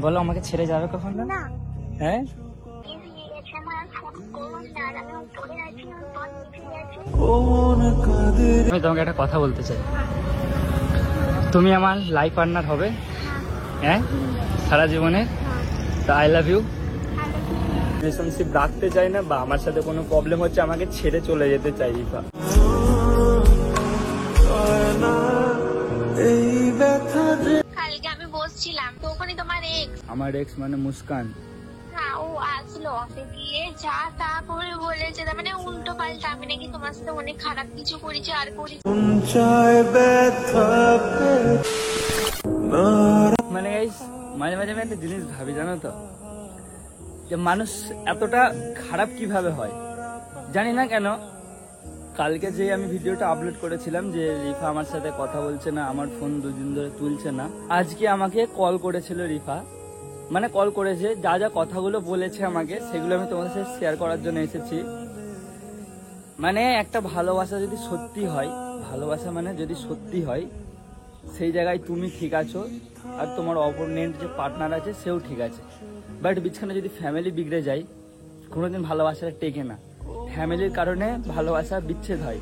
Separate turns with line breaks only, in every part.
বলো আমাকে ছেড়ে যাবে কখন না? হ্যাঁ আমি তোমাকে একটা কথা বলতে চাই। তুমি আমার লাইফ পার্টনার হবে? হ্যাঁ সারা জীবনে। তা আই লাভ ইউ। রিলেশনশিপ রাখতে চাই না বা আমার সাথে কোনো প্রবলেম হচ্ছে আমাকে ছেড়ে চলে যেতে চাই রিফা।
কালকে আমি বসছিলাম তখনই তোমার এক্স,
আমার এক্স মানে মুস্কান,
হ্যাঁ ও আসলো গিয়ে যা তা করে বলেছে, তার মানে উল্টো পাল্টা আমি নাকি তোমার সাথে অনেক খারাপ কিছু করেছি আর করেছি।
মানে মাঝে মাঝে আমি একটা জিনিস ভাবি জানো তো, যে মানুষ এতটা খারাপ কিভাবে হয় জানি না কেন। কালকে যে আমি ভিডিওটা আপলোড করেছিলাম যে রিফা আমার সাথে কথা বলছে না, আমার ফোন দুদিন ধরে তুলছে না, আজকে আমাকে কল করেছিল রিফা। মানে কল করেছে, যা যা কথাগুলো বলেছে আমাকে সেগুলো আমি তোমাদের সাথে শেয়ার করার জন্য এসেছি। মানে একটা ভালোবাসা যদি সত্যি হয়, ভালোবাসা মানে যদি সত্যি হয়, সেই জায়গায় তুমি ঠিক আছো আর তোমার অপোনেন্ট যে পার্টনার আছে সেও ঠিক আছে। বাট বিছানে যদি ফ্যামিলি বিগড়ে যায়, কোনোদিন ভালোবাসাটা টেকে না। ফ্যামিলির কারণে ভালোবাসা বিচ্ছেদ হয়,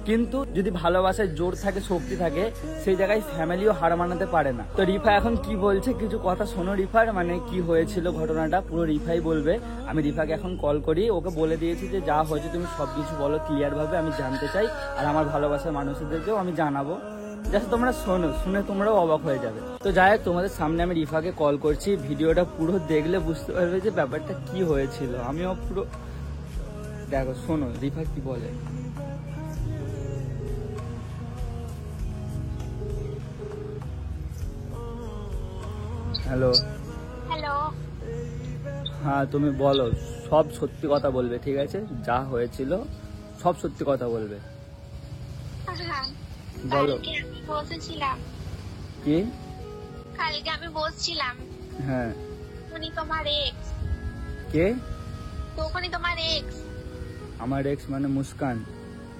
কিন্তু যদি ভালোবাসায় জোর থাকে, শক্তি থাকে, সেই জায়গায় ফ্যামিলিও হার মানাতে পারে না। তো রিফা এখন কি বলছে কিছু কথা শোনো রিফার, মানে কি হয়েছিল ঘটনাটা পুরো রিফাই বলবে। আমি রিফাকে এখন কল করি, ওকে বলে দিয়েছি যে যা হয়েছে তুমি সবকিছু বলো ক্লিয়ার ভাবে, আমি জানতে চাই আর আমার ভালোবাসার মানুষদেরকেও আমি জানাবো। জাস্ট তোমরা শোনো, শুনে তোমরাও অবাক হয়ে যাবে। তো যাই হোক, তোমাদের সামনে আমি রিফাকে কল করছি, ভিডিওটা পুরো দেখলে বুঝতে পারবে যে ব্যাপারটা কি হয়েছিল। আমিও পুরো দেখো, শোনো রিফা কি বলে। হ্যালো
হ্যালো,
হ্যাঁ তুমি বলো, সব সত্যি কথা বলবে ঠিক আছে? যা হয়েছিল সব সত্যি কথা বলবে।
হ্যাঁ
বলো।
কালকে আমি বসেছিলাম,
কি?
কালকে আমি বসছিলাম
হ্যাঁ
উনি তোমার এক্স,
কে?
তখনই তোমার এক্স,
আমার এক্স মানে মুস্কান।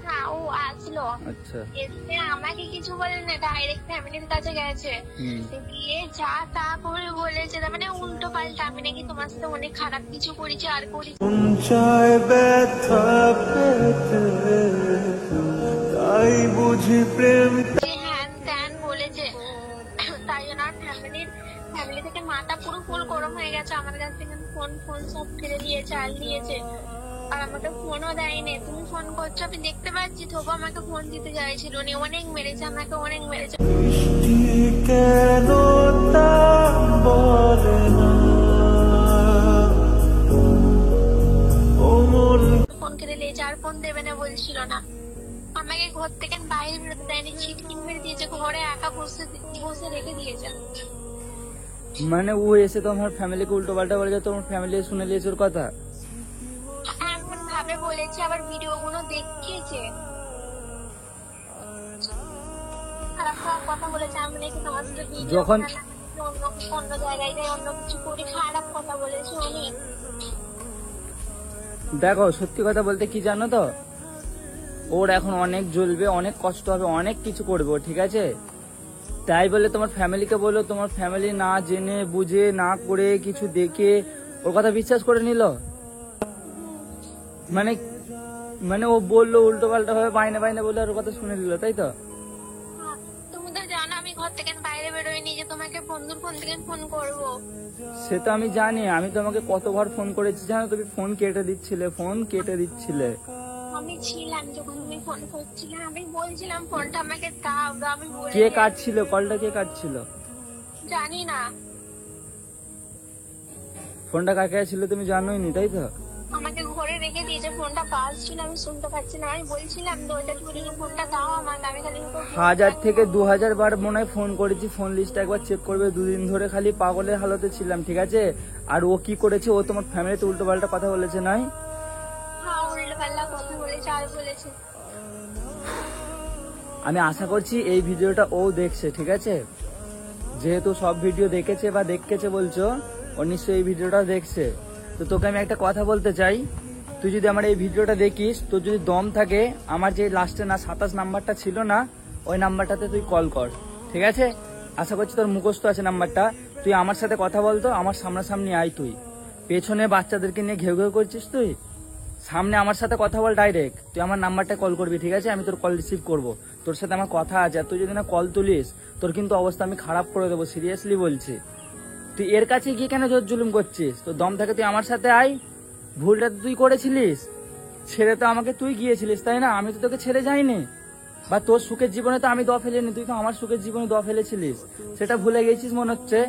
হ্যাঁ ও আসলো,
আচ্ছা
এসে আমাকে কিছু বলে না, ডাইরেক্ট ফ্যামিলির কাছে গেছে, গিয়ে যা তা করে বলেছে, তার মানে উল্টো পাল্টা আমি নাকি তোমার সাথে অনেক খারাপ কিছু করেছি আর করেছি। হ্যান ত্যান বলেছে, তাই জন্য ফ্যামিলি থেকে মাথা পুরো ফুল গরম হয়ে গেছে। আমার কাছ থেকে ফোন সব কেড়ে দিয়েছে আর নিয়েছে, আর আমাকে ফোনও দেয়নি। তুমি ফোন করছো আমি দেখতে পাচ্ছি, তবু আমাকে ফোন দিতে চাইছিল উনি। অনেক মেরেছে আমাকে, অনেক মেরেছে। ফোন কেটে দিয়েছে, আর ফোন দেবে না বলছিল না। আমাকে ঘর থেকে বাইরে বেরোতে দেয়নি, ছিটকিন মেরে দিয়েছে, ঘরে একা বসে রেখে দিয়েছে।
মানে ও এসে তোমার ফ্যামিলিকে উল্টো পাল্টা বলে, তোমার ফ্যামিলি শুনে নিয়েছে ওর কথা?
এমন ভাবে বলেছে, আবার ভিডিও গুলো দেখিয়েছে, খারাপ খারাপ কথা বলেছে। আমি নাকি তোমার সাথে ভিডিও অন্য জায়গায় যাই, অন্য কিছু করে খারাপ কথা বলেছে উনি।
দেখো সত্যি কথা বলতে কি জানো তো, ওর এখন অনেক জ্বলবে, অনেক কষ্ট হবে, অনেক কিছু করবে ও, ঠিক আছে? তাই বলে তোমার ফ্যামিলিকে বলো, তোমার ফ্যামিলি না জেনে বুঝে না করে কিছু দেখে ওর কথা বিশ্বাস করে নিল। মানে ও বললো উল্টো পাল্টা ভাবে, বাইনে বললো আর ওর কথা শুনে নিল, তাই তো?
তুমি তো জানো আমি ঘর থেকে বাইরে বেরোয়নি যে তোমাকে বন্ধুর ফোন থেকে ফোন করবো।
সে তো আমি জানি, আমি তোমাকে কতবার ফোন করেছি জানো, তুমি ফোন কেটে দিচ্ছিলে।
আমি ছিলাম যখন তুমি ফোন করছিলে, আমি বলছিলাম ফোনটা আমাকে দাও, আমি
কে কাটছিল কলটা? কে কাটছিল
জানি না।
ফোনটা কাকে ছিল তুমি জানোই নি, তাই তো?
আমাকে ঘরে রেখে দিয়েছে, ফোনটা বাজছিল, আমি শুনতে পাচ্ছি না। আমি বলছিলাম দরজা খুলে ফোনটা দাও আমাকে, আমি খালি
1000 থেকে 2000 বার মনে হয় ফোন করেছি, ফোন লিস্ট একবার চেক করবে। 2 দিন ধরে খালি পাগলের হালতে ছিলাম, ঠিক আছে? আর ও কি করেছে, ও তোমার ফ্যামিলিতে উল্টো পাল্টা কথা বলেছে নাই?
উল্টো পাল্টা কথা বলেছে আর বলেছে।
আমি আশা করছি এই ভিডিওটা ও দেখছে, ঠিক আছে? যেহেতু সব ভিডিও দেখেছে বা দেখেছে বলছো, ও নিশ্চয়ই এই ভিডিওটা দেখছে। তো তোকে আমি একটা কথা বলতে চাই, তুই যদি আমার এই ভিডিওটা দেখিস, তোর যদি দম থাকে, আমার যে লাস্টে 27 নাম্বারটা ছিল না, ওই নাম্বারটাতে তুই কল কর, ঠিক আছে? আশা করছি তোর মুখস্থ আছে নাম্বারটা। তুই আমার সাথে কথা বলতো, আমার সামনাসামনি আয়, তুই পেছনে বাচ্চাদেরকে নিয়ে ঘেউ ঘেউ করছিস, তুই সামনে আমার সাথে কথা বল ডাইরেক্ট। তুই আমার নাম্বারটা কল করবি, ঠিক আছে? আমি তোর কল রিসিভ করবো, তোর সাথে আমার কথা আছে। আর তুই যদি না কল তুলিস, তোর কিন্তু অবস্থা আমি খারাপ করে দেবো, সিরিয়াসলি বলছি। তুই এর কাছে গিয়ে কেন জোর জুলুম করছিস? তোর দম থাকে তুই আমার সাথে আয়। ভুলটা তুই করেছিলিস, ছেড়ে তো আমাকে তুই গিয়েছিলিস, তাই না? আমি তো তোকে ছেড়ে যাইনি। বা তোর সুখের জীবনে তো আমি দ ফেলিনি, তুই তো আমার সুখের জীবনে দ ফেলেছিলিস, সেটা ভুলে গেছিস মনে হচ্ছে।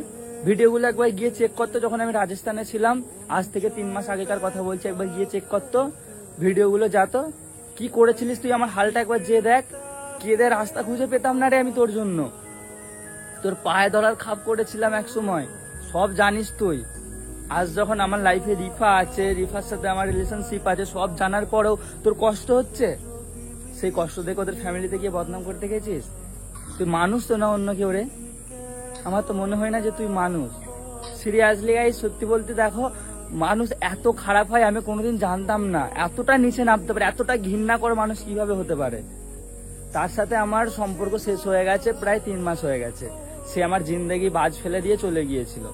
ভিডিওগুলো একবার গিয়ে চেক করতো, যখন আমি রাজস্থানে ছিলাম, আজ থেকে 3 মাস আগেকার কথা বলছি, একবার গিয়ে চেক করতো ভিডিওগুলো, যাতো কি করেছিলিস তুই, আমার হালটা একবার যে দেখ। কেঁদে রাস্তা খুঁজে পেতাম না রে আমি তোর জন্য, তোর পায়ে ধরার খাপ করেছিলাম এক সময়, সব জানিস তুই। আজ যখন আমার লাইফে রিফা আছে, রিফার সাথে আমার রিলেশনশিপ আছে, সব জানার পরেও তোর কষ্ট হচ্ছে। সেই কষ্ট দেখে ওদের ফ্যামিলিতে গিয়ে বদনাম করতে গেছিস। তুই মানুষ তো না অন্য কেউ রে, আমার তো মনে হয় না যে তুই মানুষ। সিরিয়াসলি গাইস, সত্যি বলতে দেখো, মানুষ এত খারাপ হয় আমি কোনোদিন জানতাম না, এতটা নিচে নামতে পারে, এতটা ঘৃণা করে মানুষ কিভাবে হতে পারে। তার সাথে আমার সম্পর্ক শেষ হয়ে গেছে, প্রায় 3 মাস হয়ে গেছে। সে আমার জিন্দগি বাজ ফেলে দিয়ে চলে গিয়েছিল।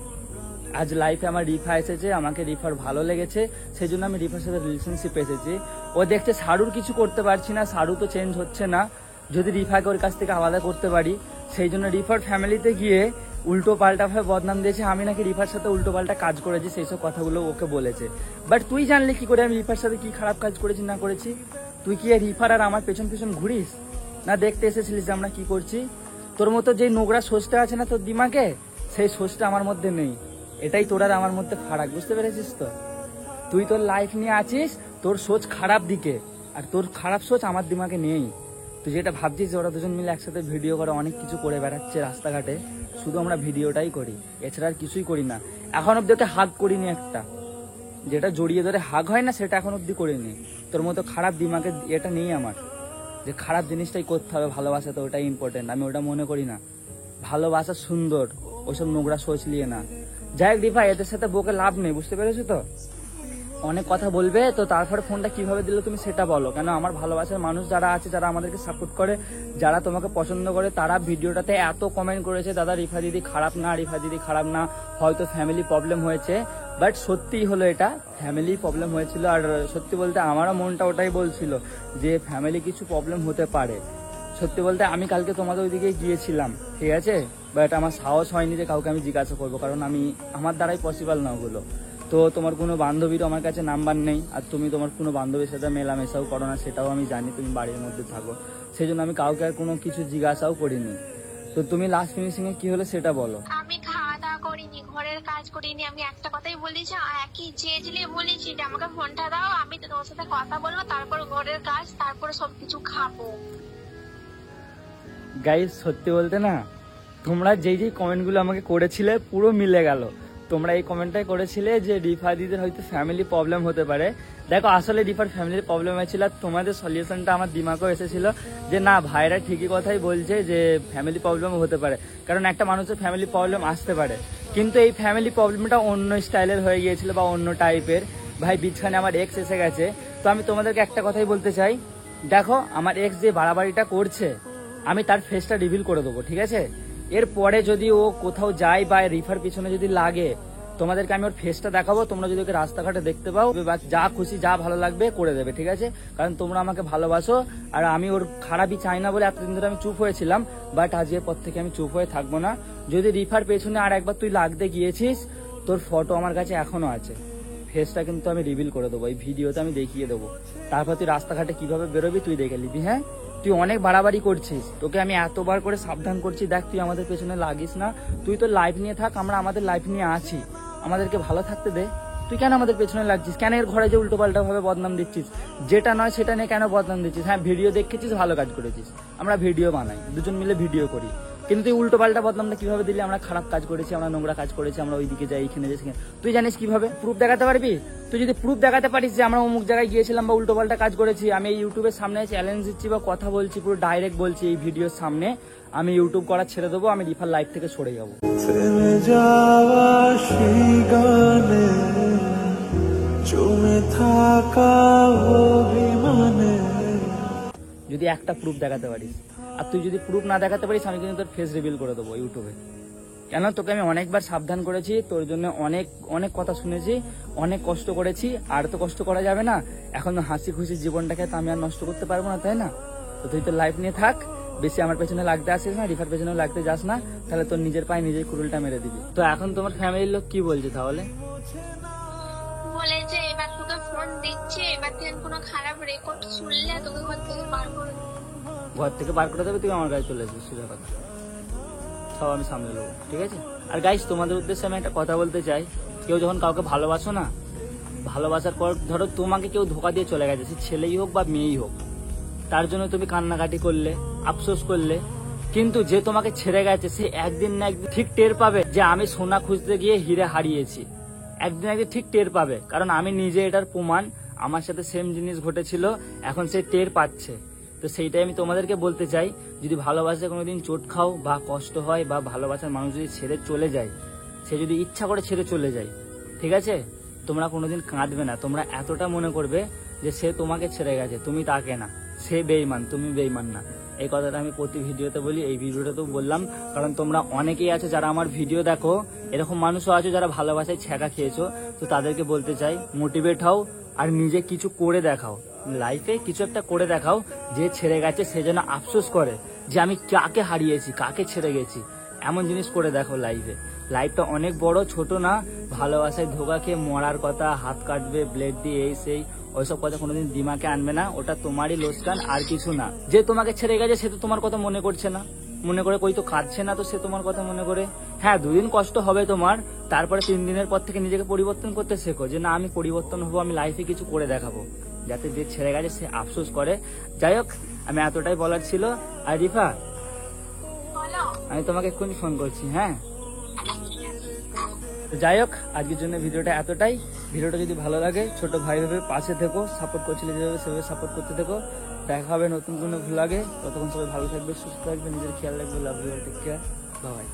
আজ লাইফে আমার রিফা এসেছে, আমাকে রিফার ভালো লেগেছে, সেই জন্য আমি রিফার সাথে রিলেশনশিপ এসেছি। ও দেখছে সারুর কিছু করতে পারছি না, সারু তো চেঞ্জ হচ্ছে না, যদি রিফাকে ওর কাছ থেকে আলাদা করতে পারি, সেই জন্য রিফার ফ্যামিলিতে গিয়ে উল্টো পাল্টা ভাবে বদনাম দিয়েছে। আমি নাকি রিফার সাথে উল্টো পাল্টা কাজ করেছি, সেই সব কথাগুলো ওকে বলেছে। বাট তুই জানলি কি করে আমি রিফার সাথে কি খারাপ কাজ করেছি না করেছি? তুই কি রিফার আর আমার পেছন পেছন ঘুরিস না? দেখতে এসেছিলিস যে আমরা কি করছি? তোর মতো যে নোংরা সোচটা আছে না তোর দিমাগে, সেই সোচটা আমার মধ্যে নেই। এটাই তোর আর আমার মধ্যে ফারাক, বুঝতে পেরেছিস তো? তুই তোর লাইফ নিয়ে আছিস, তোর সোচ খারাপ দিকে, আর তোর খারাপ সোচ আমার দিমাগে নেই। তুই যেটা ভাবছিস যে ওরা দুজন মিলে একসাথে ভিডিও করে অনেক কিছু করে বেড়াচ্ছে রাস্তাঘাটে, শুধু আমরা ভিডিওটাই করি, এছাড়া আর কিছুই করি না। এখন অব্দি ওকে হাগ করিনি একটা, যেটা জড়িয়ে ধরে হাগ হয় না, সেটা এখন অব্দি করিনি। তোর মতো খারাপ দিমাগে এটা নেই আমার, যে খারাপ জিনিসটাই করতে হবে, ভালোবাসা তো ওটাই ইম্পর্টেন্ট, আমি ওটা মনে করি না। ভালোবাসা সুন্দর, ওইসব নোংরা সোচ নিয়ে না। যাই হোক রিফা, এদের সাথে বকে লাভ নেই, বুঝতে পেরেছো তো? অনেক কথা বলবে তো, তারপরে ফোনটা কিভাবে দিলে তুমি সেটা বলো। কেন আমার ভালোবাসার মানুষ যারা আছে, যারা আমাদেরকে সাপোর্ট করে, যারা তোমাকে পছন্দ করে, তারা ভিডিওটাতে এত কমেন্ট করেছে, দাদা রিফা দিদি খারাপ না, রিফা দিদি খারাপ না, হয়তো ফ্যামিলি প্রবলেম হয়েছে। বাট সত্যিই হলো, এটা ফ্যামিলি প্রবলেম হয়েছিল। আর সত্যি বলতে আমারও মনটা ওটাই বলছিল যে ফ্যামিলি কিছু প্রবলেম হতে পারে। সত্যি বলতে আমি কালকে তোমাদের ওইদিকে গিয়েছিলাম, ঠিক আছে, বাট আমার সাহস হয়নি যে কাউকে আমি জিজ্ঞাসা করবো, কারণ আমার দ্বারাই পসিবল না ওগুলো। তো তোমার কোনো বান্ধবীরও আমার কাছে নাম্বার নেই, আর তুমি তোমার কোনো বান্ধবীর সাথে মেলামেশাও করো না, সেটাও আমি জানি, তুমি বাড়ির মধ্যে থাকো, সেই জন্য আমি কাউকে আর কোনো কিছু জিজ্ঞাসাও করিনি। তো তুমি লাস্ট ফিনিশিং এ কি হলো সেটা বলো।
আমি খাওয়া দাওয়া করিনি, ঘরের কাজ করিনি, আমি একটা কথাই বলেছি, একই চেয়েছিলে বলেছি যে আমাকে ফোনটা দাও, আমি তোমার সাথে কথা বলবো, তারপর ঘরের কাজ, তারপর সবকিছু খাবো।
গাইস সত্যি বলতে না, তোমরা যেই যেই কমেন্টগুলো আমাকে করেছিলে পুরো মিলে গেল। তোমরা এই কমেন্টটাই করেছিলে যে রিফা দিদির হয়তো ফ্যামিলি প্রবলেম হতে পারে। দেখো আসলে রিফার ফ্যামিলির প্রবলেম হয়েছিল, তোমাদের সলিউশনটা আমার দিমাগেও এসেছিল যে না, ভাইরা ঠিকই কথাই বলছে যে ফ্যামিলি প্রবলেম হতে পারে, কারণ একটা মানুষের ফ্যামিলি প্রবলেম আসতে পারে, কিন্তু এই ফ্যামিলি প্রবলেমটা অন্য স্টাইলের হয়ে গিয়েছিল বা অন্য টাইপের। ভাই বিছখানে আমার এক্স এসে গেছে। তো আমি তোমাদেরকে একটা কথাই বলতে চাই, দেখো আমার এক্স যে বাড়াবাড়িটা করছে, আমি তার ফেসটা রিভিল করে দেবো, ঠিক আছে? এরপরে যদি ও কোথাও যায় বা রিফার পিছনে যদি লাগে, তোমাদেরকে আমি ওর ফেসটা দেখাবো, তোমরা যদি ওকে রাস্তাঘাটে দেখতে পাও, বা যা খুশি যা ভালো লাগবে করে দেবে, ঠিক আছে? কারণ তোমরা আমাকে ভালোবাসো, আর আমি ওর খারাপই চাই না বলে এতদিন ধরে আমি চুপ হয়েছিলাম। বাট আজকের পর থেকে আমি চুপ হয়ে থাকবো না। যদি রিফার পেছনে আর একবার তুই লাগতে গিয়েছিস, তোর ফটো আমার কাছে এখনো আছে, ফেসটা কিন্তু আমি রিভিল করে দেবো, এই ভিডিওতে আমি দেখিয়ে দেবো। তারপর তুই রাস্তাঘাটে কিভাবে বেরোবি তুই দেখে নিবি। হ্যাঁ, তুই অনেক বাড়াবাড়ি করছিস, তোকে আমি এতবার করে সাবধান করছি, দেখ তুই আমাদের পেছনে লাগিস না, তুই তো লাইফ নিয়ে থাক, আমরা আমাদের লাইফ নিয়ে আছি, আমাদেরকে ভালো থাকতে দে। তুই কেন আমাদের পেছনে লাগছিস? কেন এর ঘরে যে উল্টো পাল্টা ভাবে বদনাম দিচ্ছিস, যেটা নয় সেটা নিয়ে কেন বদনাম দিচ্ছিস? হ্যাঁ ভিডিও দেখেছিস, ভালো কাজ করেছিস, আমরা ভিডিও বানাই, দুজন মিলে ভিডিও করি, কিন্তু তুই উল্টো পাল্টা বদনামটা কিভাবে দিলি? আমরা খারাপ কাজ করেছি, আমরা নোংরা কাজ করেছি, আমরা ওইদিকে যাই, এখানে যাই, সেখানে। তুই জানিস কিভাবে? প্রুফ দেখাতে পারবি? তুই যদি প্রুফ দেখাতে পারিস যে আমরা অমুক জায়গায় গিয়েছিলাম বা উল্টো পাল্টা কাজ করেছি, আমি এই ইউটিউবের সামনে চ্যালেঞ্জ দিচ্ছি বা কথা বলছি, পুরো ডাইরেক্ট বলছি, এই ভিডিওর সামনে আমি ইউটিউব করা ছেড়ে দেবো, আমি রিফার লাইফ থেকে সরে যাবো। যদি একটা প্রুফ দেখাতে পারিস, আর তুই যদি প্রুফ না দেখাতে পারিস, আমি কিন্তু তোর ফেস রিভিল করে দেবো ইউটিউবে, কেন তোকে আমি অনেকবার সাবধান করেছি, তোর জন্য অনেক অনেক কথা শুনেছি, অনেক কষ্ট করেছি, আর তো কষ্ট করা যাবে না। এখন হাসি খুশি জীবনটাকে তো আমি আর নষ্ট করতে পারবো না, তাই না? তো তুই তো লাইফ নিয়ে থাক, বেশি আমার পেছনে লাগতে আসিস না, রিফার পেছনে লাগতে যাস না, তাহলে তোর নিজের পায়ে নিজের কুড়ুলটা মেরে দিবি। তো এখন তোমার ফ্যামিলির লোক কি বলছে তাহলে?
বলেছে এবার তোকে ফোন দিচ্ছে, এবার থেকে কোনো খারাপ রেকর্ড শুনলে তোকে ঘর থেকে বার করে দেবে।
ঘর থেকে বার করে দেবে, তুই আমার কাছে চলে আসবি, সোজা কথা, সব আমি সামলে নেবো, ঠিক আছে? আর গাইস, তোমাদের উদ্দেশ্যে আমি একটা কথা বলতে চাই, কেউ যখন কাউকে ভালোবাসো না, ভালোবাসার পর ধরো তোমাকে কেউ ধোকা দিয়ে চলে গেছে, সে ছেলেই হোক বা মেয়েই হোক, তার জন্য তুমি কান্নাকাটি করলে, আফসোস করলে, কিন্তু যে তোমাকে ছেড়ে গেছে সে একদিন না একদিন ঠিক টের পাবে যে আমি সোনা খুঁজতে গিয়ে হিরে হারিয়েছি। একদিন একদিন ঠিক টের পাবে, কারণ আমি নিজে এটার প্রমাণ, আমার সাথে সেম জিনিস ঘটেছিল, এখন সে টের পাচ্ছে। তো সেইটাই আমি তোমাদেরকে বলতে চাই, যদি ভালোবাসে কোনোদিন চোট খাও বা কষ্ট হয় বা ভালোবাসার মানুষ যদি ছেড়ে চলে যায়, সে যদি ইচ্ছা করে ছেড়ে চলে যায়, ঠিক আছে, তোমরা কোনোদিন কাঁদবে না, তোমরা এতটা মনে করবে যে সে তোমাকে ছেড়ে গেছে, তুমি তাকে না, সে বেঈমান, তুমি বেঈমান না। এই কথাটা আমি প্রতি ভিডিওতে বলি, এই ভিডিওটাতেও বললাম, কারণ তোমরা অনেকেই আছো যারা আমার ভিডিও দেখো, এরকম মানুষও আছো যারা ভালোবাসায় ছ্যাঁকা খেয়েছো। তো তাদেরকে বলতে চাই, মোটিভেট হও আর নিজে কিছু করে দেখাও, লাইফে কিছু একটা করে দেখাও, যে ছেড়ে গেছে সে যেন আফসোস করে যে আমি কাকে হারিয়েছি, কাকে ছেড়ে গেছি। এমন জিনিস করে দেখো লাইফে। লাইফটা অনেক বড়, ছোট না। ভালোবাসায় ধোকা খেয়ে মরার কথা, হাত কাটবে ব্লেড দিয়ে, এই সেই ওইসব কথা কোনোদিন দিমাকে আনবে না, ওটা তোমারই লোকসান, আর কিছু না। যে তোমাকে ছেড়ে গেছে সে তো তোমার কথা মনে করছে না, মনে করে কই তো কাঁদছে না, তো সে তোমার কথা মনে করে। হ্যাঁ, 2 দিন কষ্ট হবে তোমার, তারপরে 3 দিনের পর থেকে নিজেকে পরিবর্তন করতে শেখো, যে না আমি পরিবর্তন হবো, আমি লাইফে কিছু করে দেখাবো, যাতে যে ছেড়ে গেছে সে আফসোস করে। যাই হোক, আমি এতটাই বলার ছিল। আর রিফা,
বলো।
আমি তোমাকে এক্ষুনি ফোন করছি, হ্যাঁ? তো যাই হোক, আজকের জন্য ভিডিওটা এতটাই। ভিডিওটা যদি ভালো লাগে, ছোট ভাই ভেবে পাশে থেকো, সাপোর্ট করছিলে যেভাবে সেভাবে সাপোর্ট করতে থেকো। দেখা হবে নতুন কোনো ভ্লগে, ততক্ষণ সবাই ভালো থাকবে, সুস্থ থাকবে, নিজের খেয়াল রাখবে। Love you, take care, by.